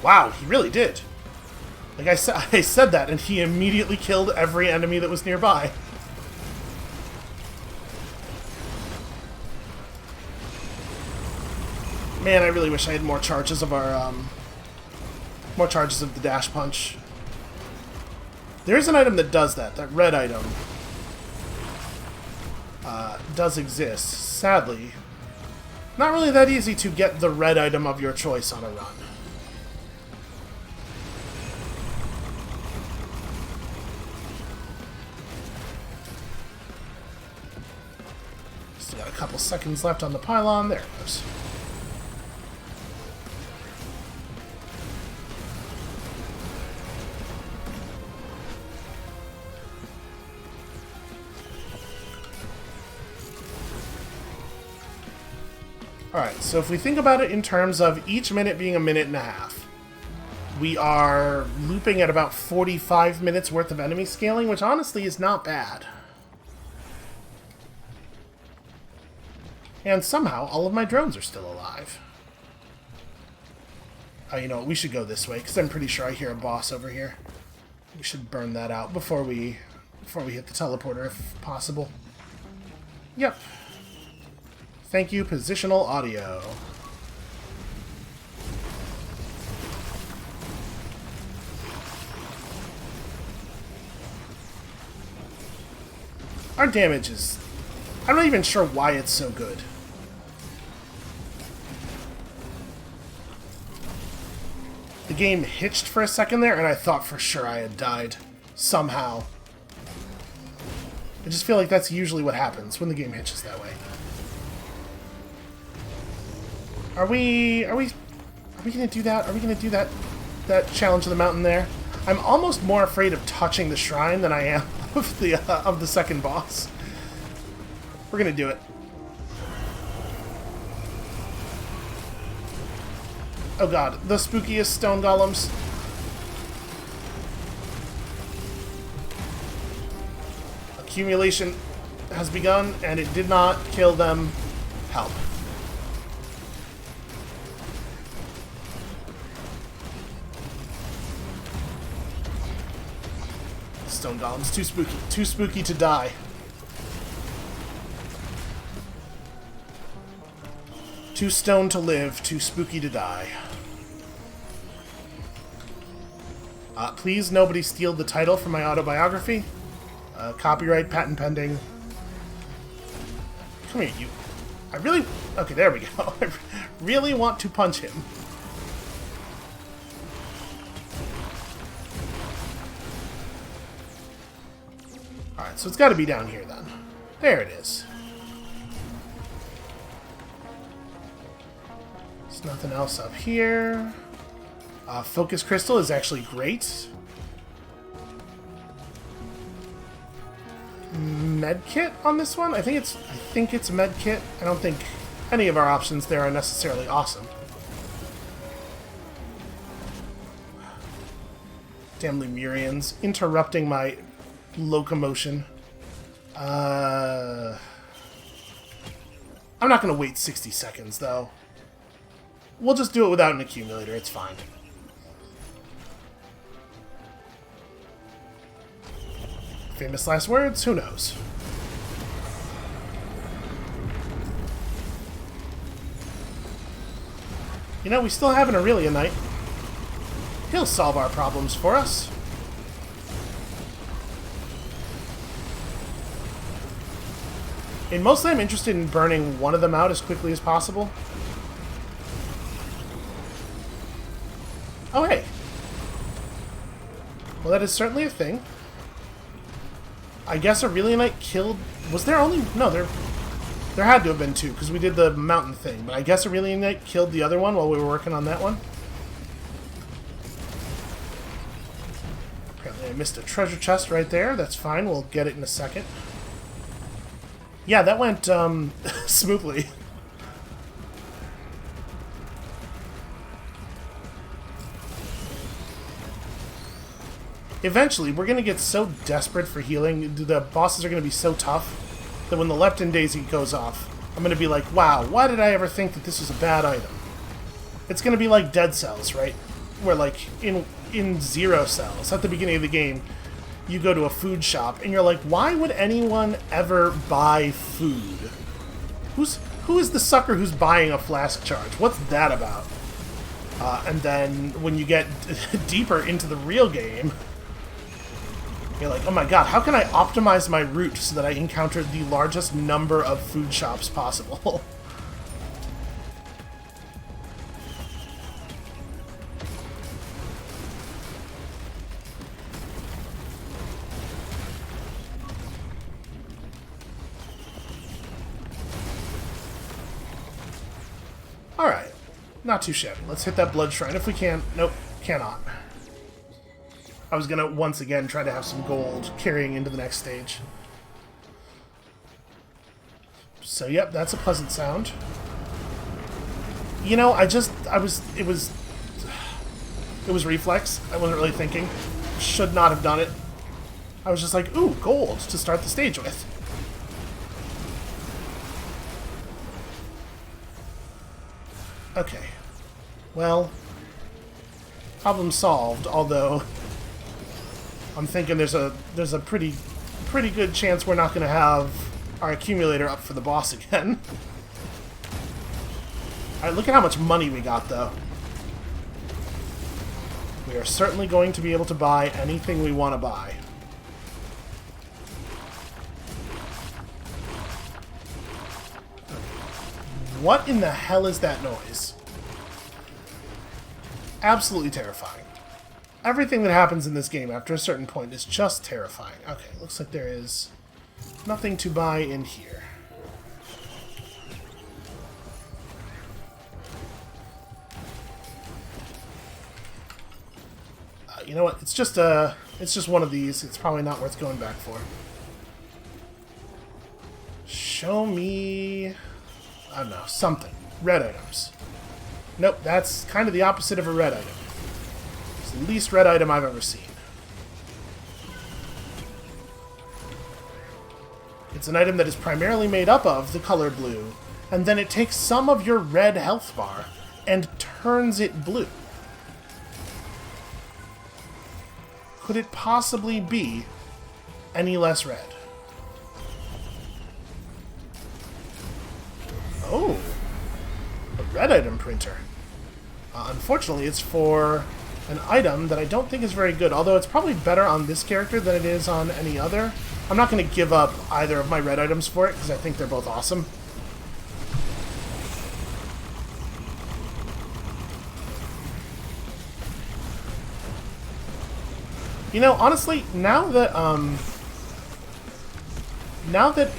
Wow, he really did. Like I said that, and he immediately killed every enemy that was nearby. Man, I really wish I had more charges of our, more charges of the dash punch. There is an item that does that. That red item does exist. Sadly, not really that easy to get the red item of your choice on a run. Still got a couple seconds left on the pylon. There it goes. Alright, so if we think about it in terms of each minute being a minute and a half, we are looping at about 45 minutes worth of enemy scaling, which honestly is not bad. And somehow, all of my drones are still alive. Oh, you know what, we should go this way, because I'm pretty sure I hear a boss over here. We should burn that out before we hit the teleporter, if possible. Yep. Thank you, positional audio. Our damage is... I'm not even sure why it's so good. The game hitched for a second there, and I thought for sure I had died. Somehow. I just feel like that's usually what happens when the game hitches that way. Are we gonna do that? Are we gonna do that challenge of the mountain there? I'm almost more afraid of touching the shrine than I am of the second boss. We're gonna do it. Oh god, the spookiest stone golems. Accumulation has begun, and it did not kill them. Help. Stone golems, too spooky to die. Too stone to live, too spooky to die. Please, nobody steal the title from my autobiography. Copyright, patent pending. Come here, you. I really... Okay, there we go. I really want to punch him. Alright, so it's got to be down here then. There it is. There's nothing else up here. Focus Crystal is actually great. Medkit on this one? I think it's medkit. I don't think any of our options there are necessarily awesome. Damn Lemurians interrupting my locomotion. I'm not gonna wait 60 seconds though. We'll just do it without an accumulator, it's fine. Famous last words? Who knows? You know, we still have an Aurelia Knight. He'll solve our problems for us. And mostly I'm interested in burning one of them out as quickly as possible. Oh, hey. Well, that is certainly a thing. I guess Aurelia Knight killed... Was there only... No, there had to have been two, because we did the mountain thing. But I guess Aurelia Knight killed the other one while we were working on that one. Apparently I missed a treasure chest right there. That's fine. We'll get it in a second. Yeah, that went smoothly. Eventually, we're going to get so desperate for healing, the bosses are going to be so tough, that when the Lepton Daisy goes off, I'm going to be like, wow, why did I ever think that this was a bad item? It's going to be like Dead Cells, right? Where, like, in Zero Cells, at the beginning of the game, you go to a food shop, and you're like, why would anyone ever buy food? Who is the sucker who's buying a flask charge? What's that about? And then, when you get deeper into the real game... You're like, oh my god, how can I optimize my route so that I encounter the largest number of food shops possible? Alright, not too shabby. Let's hit that blood shrine if we can. Nope, cannot. I was gonna, once again, try to have some gold carrying into the next stage. So, yep, that's a pleasant sound. You know, it was reflex. I wasn't really thinking. Should not have done it. I was just like, ooh, gold to start the stage with. Okay. Well, problem solved, although... I'm thinking there's a pretty good chance we're not going to have our accumulator up for the boss again. Alright, look at how much money we got, though. We are certainly going to be able to buy anything we want to buy. What in the hell is that noise? Absolutely terrifying. Everything that happens in this game after a certain point is just terrifying. Okay, looks like there is nothing to buy in here. You know what? It's just one of these. It's probably not worth going back for. Show me... I don't know, something. Red items. Nope, that's kind of the opposite of a red item. It's the least red item I've ever seen. It's an item that is primarily made up of the color blue, and then it takes some of your red health bar and turns it blue. Could it possibly be any less red? Oh, a red item printer. Unfortunately, it's for an item that I don't think is very good, although it's probably better on this character than it is on any other. I'm not going to give up either of my red items for it, because I think they're both awesome. You know, honestly, now that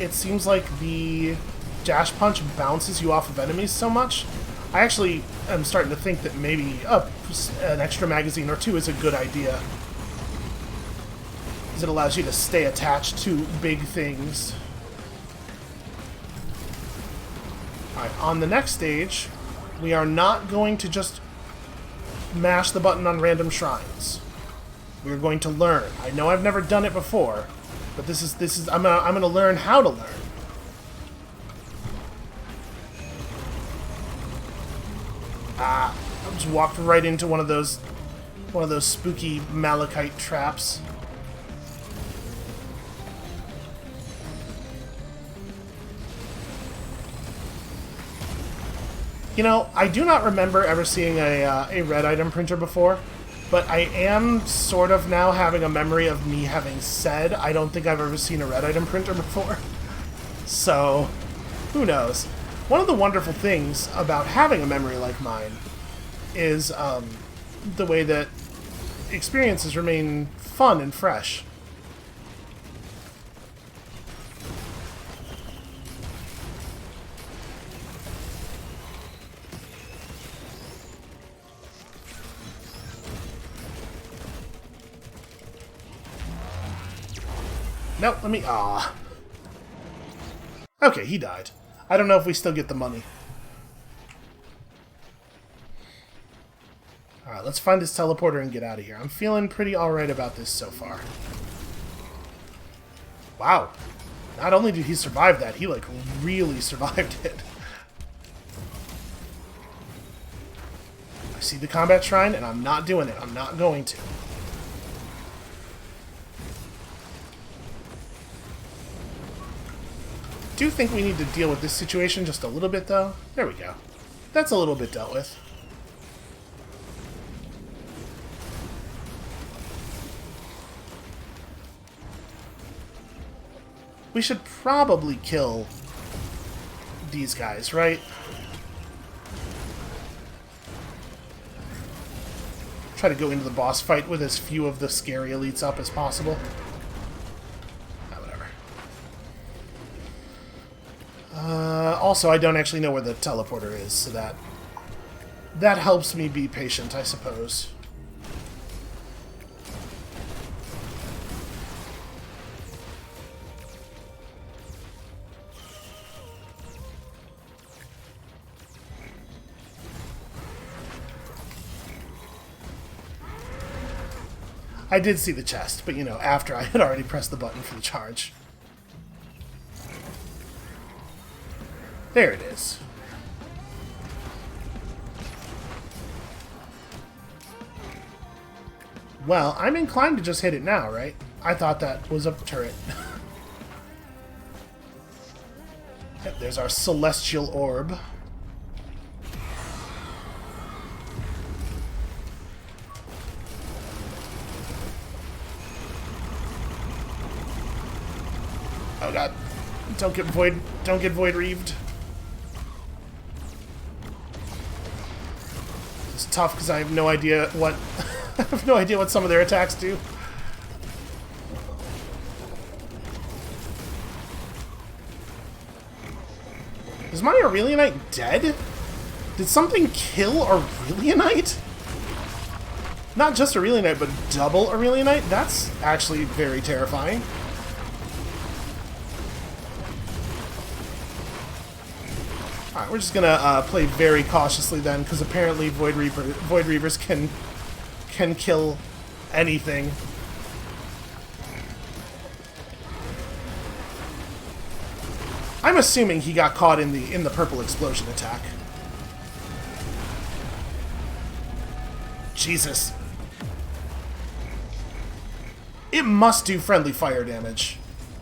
it seems like the dash punch bounces you off of enemies so much, I actually am starting to think that maybe an extra magazine or two is a good idea. Because it allows you to stay attached to big things. Alright, on the next stage, we are not going to just mash the button on random shrines. We're going to learn. I know I've never done it before, but this is I'm gonna learn how to learn. I just walked right into one of those spooky malachite traps. You know, I do not remember ever seeing a red item printer before, but I am sort of now having a memory of me having said I don't think I've ever seen a red item printer before. So, who knows? One of the wonderful things about having a memory like mine is the way that experiences remain fun and fresh. Nope, let me... Ah. Okay, he died. I don't know if we still get the money. Alright, let's find this teleporter and get out of here. I'm feeling pretty alright about this so far. Wow. Not only did he survive that, he, like, really survived it. I see the combat shrine, and I'm not doing it. I'm not going to. I do think we need to deal with this situation just a little bit, though. There we go. That's a little bit dealt with. We should probably kill these guys, right? Try to go into the boss fight with as few of the scary elites up as possible. Also, I don't actually know where the teleporter is, so that helps me be patient, I suppose. I did see the chest, but, you know, after I had already pressed the button for the charge. There it is. Well, I'm inclined to just hit it now, right? I thought that was a turret. Yep, there's our celestial orb. Oh god. Don't get void reaved. It's tough because I have no idea what I have no idea what some of their attacks do. Is my Aurelionite dead? Did something kill Aurelionite? Not just Aurelionite, but double Aurelionite? That's actually very terrifying. Alright, we're just gonna play very cautiously then, because apparently Void Reavers can kill anything. I'm assuming he got caught in the purple explosion attack. Jesus. It must do friendly fire damage,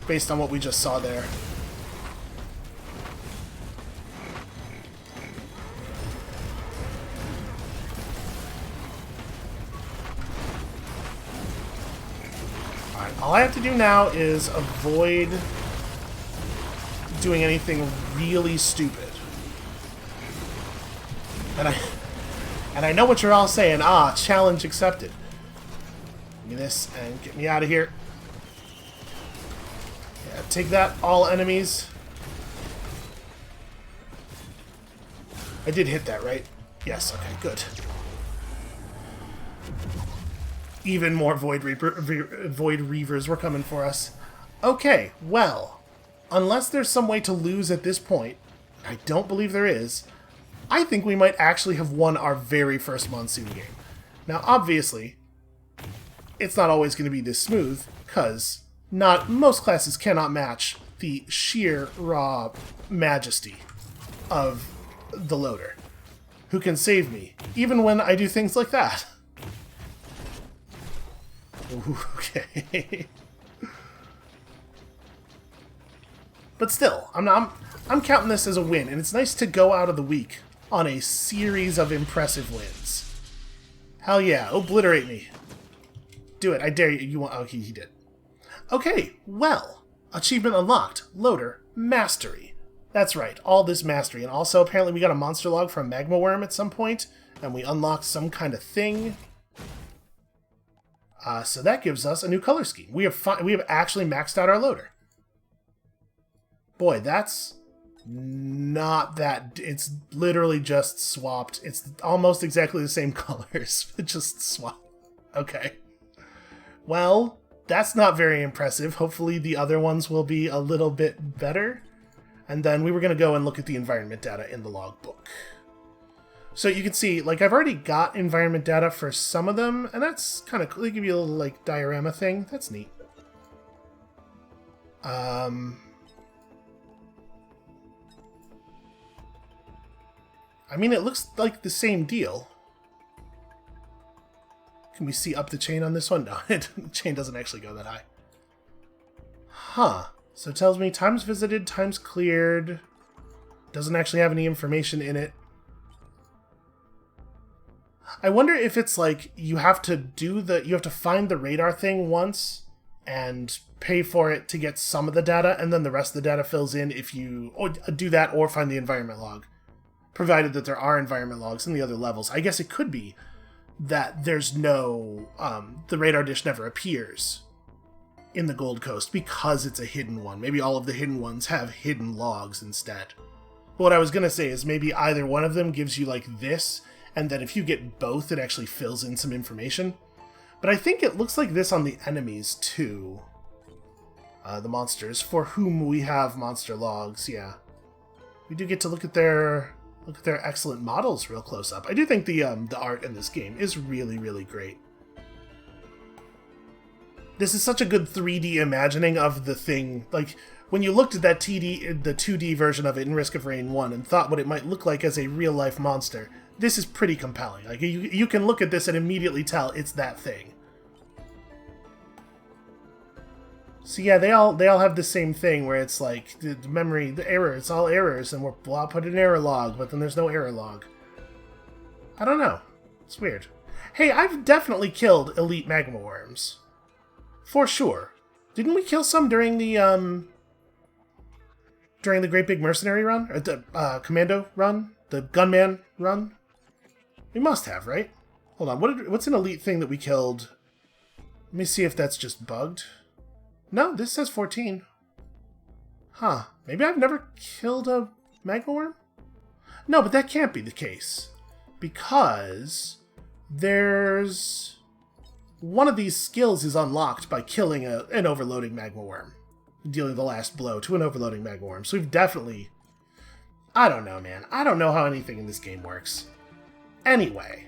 based on what we just saw there. Alright, all I have to do now is avoid doing anything really stupid. And I know what you're all saying. Ah, challenge accepted. Give me this and get me out of here. Yeah, take that, all enemies. I did hit that, right? Yes, okay, good. Even more Void Reavers were coming for us. Okay, well, unless there's some way to lose at this point, I don't believe there is, I think we might actually have won our very first Monsoon game. Now, obviously, it's not always going to be this smooth, because most classes cannot match the sheer, raw majesty of the loader, who can save me, even when I do things like that. Ooh, okay. But still, I'm counting this as a win, and it's nice to go out of the week on a series of impressive wins. Hell yeah, obliterate me. Do it, I dare you. You want? Oh, he did. Okay, well, achievement unlocked. Loader mastery. That's right, all this mastery, and also apparently we got a monster log from Magma Worm at some point, and we unlocked some kind of thing. So that gives us a new color scheme. We have actually maxed out our loader. Boy, that's not that... It's literally just swapped. It's almost exactly the same colors. It just swapped. Okay. Well, that's not very impressive. Hopefully the other ones will be a little bit better. And then we were going to go and look at the environment data in the logbook. So you can see, like, I've already got environment data for some of them, and that's kind of cool. They give you a little, like, diorama thing. That's neat. I mean, it looks like the same deal. Can we see up the chain on this one? No, the chain doesn't actually go that high. Huh. So it tells me times visited, times cleared. Doesn't actually have any information in it. I wonder if it's like you have to find the radar thing once and pay for it to get some of the data, and then the rest of the data fills in if you do that or find the environment log. Provided that there are environment logs in the other levels. I guess it could be that there's no... the radar dish never appears in the Gold Coast because it's a hidden one. Maybe all of the hidden ones have hidden logs instead. But what I was going to say is maybe either one of them gives you like this, and then if you get both, it actually fills in some information. But I think it looks like this on the enemies too. The monsters, for whom we have monster logs, yeah. We do get to look at their excellent models real close up. I do think the art in this game is really, really great. This is such a good 3D imagining of the thing. Like, when you looked at that the 2D version of it in Risk of Rain 1 and thought what it might look like as a real-life monster, this is pretty compelling. Like, you can look at this and immediately tell it's that thing. So yeah, they all have the same thing where it's like the memory, the error, it's all errors, and I'll put an error log, but then there's no error log. I don't know. It's weird. Hey, I've definitely killed elite magma worms. For sure. Didn't we kill some during the Great Big Mercenary run? Or the Commando run? The Gunman run? We must have, right? Hold on, what's an elite thing that we killed? Let me see if that's just bugged. No, this says 14. Huh. Maybe I've never killed a magma worm? No, but that can't be the case. Because there's... one of these skills is unlocked by killing an overloading magma worm. Dealing the last blow to an overloading magma worm. So we've definitely... I don't know, man. I don't know how anything in this game works. Anyway.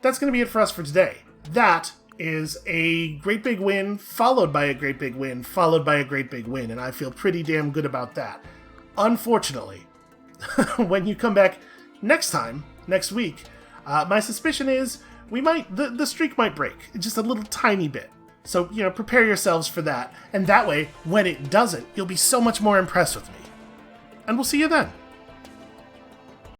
That's going to be it for us for today. That is a great big win, followed by a great big win, followed by a great big win, and I feel pretty damn good about that. Unfortunately, when you come back next week, my suspicion is the streak might break, just a little tiny bit. So, prepare yourselves for that, and that way, when it doesn't, you'll be so much more impressed with me. And we'll see you then.